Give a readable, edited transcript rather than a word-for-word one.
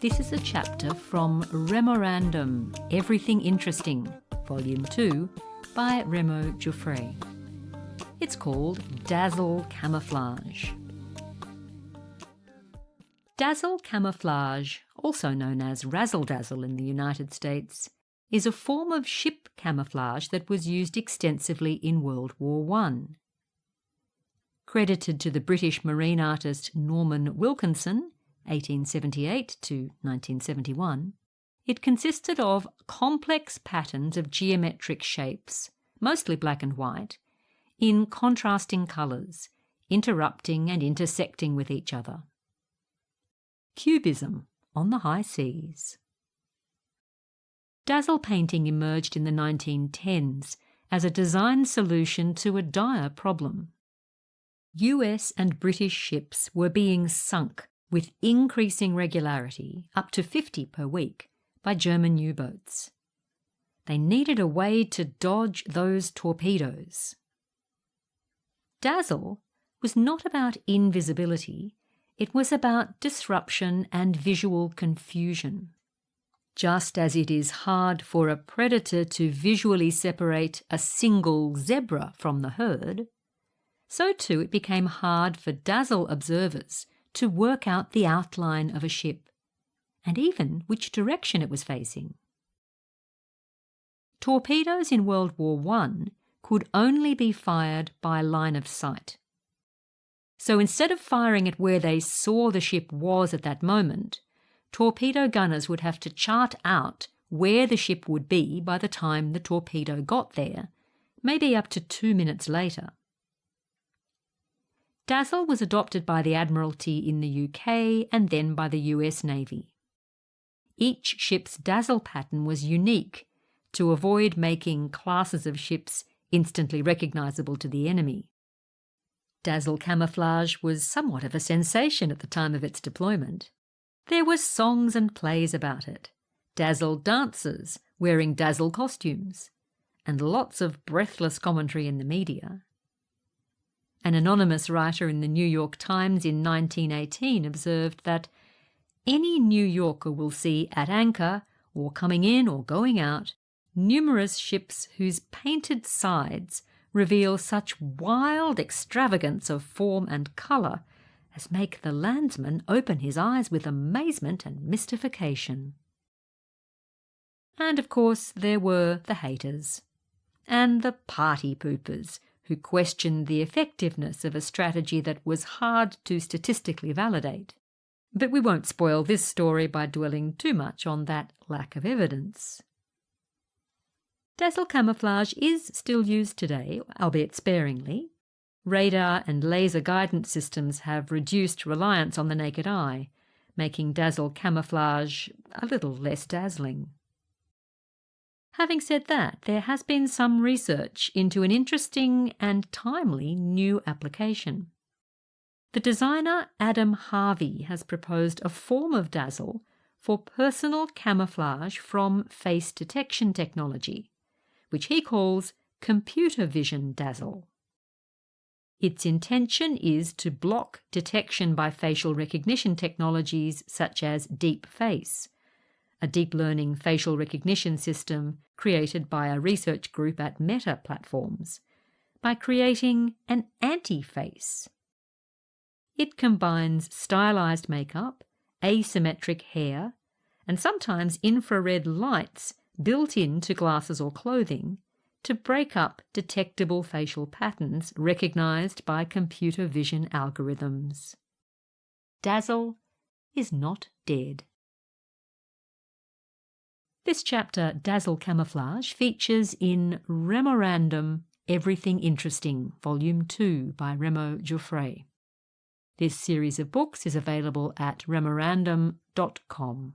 This is a chapter from REMORANDOM Everything Interesting Volume 2 by REMO Giuffré. It's called Dazzle Camouflage. Dazzle Camouflage, also known as razzle-dazzle in the United States, is a form of ship camouflage that was used extensively in World War I. Credited to the British marine artist Norman Wilkinson, 1878 to 1971, it consisted of complex patterns of geometric shapes, mostly black and white, in contrasting colours, interrupting and intersecting with each other. Cubism on the high seas. Dazzle painting emerged in the 1910s as a design solution to a dire problem. US and British ships were being sunk with increasing regularity, up to 50 per week, by German U-boats. They needed a way to dodge those torpedoes. Dazzle was not about invisibility, it was about disruption and visual confusion. Just as it is hard for a predator to visually separate a single zebra from the herd, so too it became hard for dazzle observers to work out the outline of a ship, and even which direction it was facing. Torpedoes in World War I could only be fired by line of sight. So instead of firing at where they saw the ship was at that moment, torpedo gunners would have to chart out where the ship would be by the time the torpedo got there, maybe up to 2 minutes later. Dazzle was adopted by the Admiralty in the UK and then by the US Navy. Each ship's dazzle pattern was unique to avoid making classes of ships instantly recognisable to the enemy. Dazzle camouflage was somewhat of a sensation at the time of its deployment. There were songs and plays about it, dazzle dancers wearing dazzle costumes, and lots of breathless commentary in the media. An anonymous writer in the New York Times in 1918 observed that any New Yorker will see at anchor, or coming in or going out, numerous ships whose painted sides reveal such wild extravagance of form and colour as make the landsman open his eyes with amazement and mystification. And of course there were the haters, and the party poopers who questioned the effectiveness of a strategy that was hard to statistically validate. But we won't spoil this story by dwelling too much on that lack of evidence. Dazzle camouflage is still used today, albeit sparingly. Radar and laser guidance systems have reduced reliance on the naked eye, making dazzle camouflage a little less dazzling. Having said that, there has been some research into an interesting and timely new application. The designer Adam Harvey has proposed a form of dazzle for personal camouflage from face detection technology, which he calls computer vision dazzle. Its intention is to block detection by facial recognition technologies such as deep face, a deep learning facial recognition system created by a research group at Meta Platforms, by creating an anti-face. It combines stylized makeup, asymmetric hair, and sometimes infrared lights built into glasses or clothing to break up detectable facial patterns recognized by computer vision algorithms. Dazzle is not dead. This chapter, Dazzle Camouflage, features in REMORANDOM Everything Interesting Volume 2 by REMO Giuffré. This series of books is available at remorandom.com.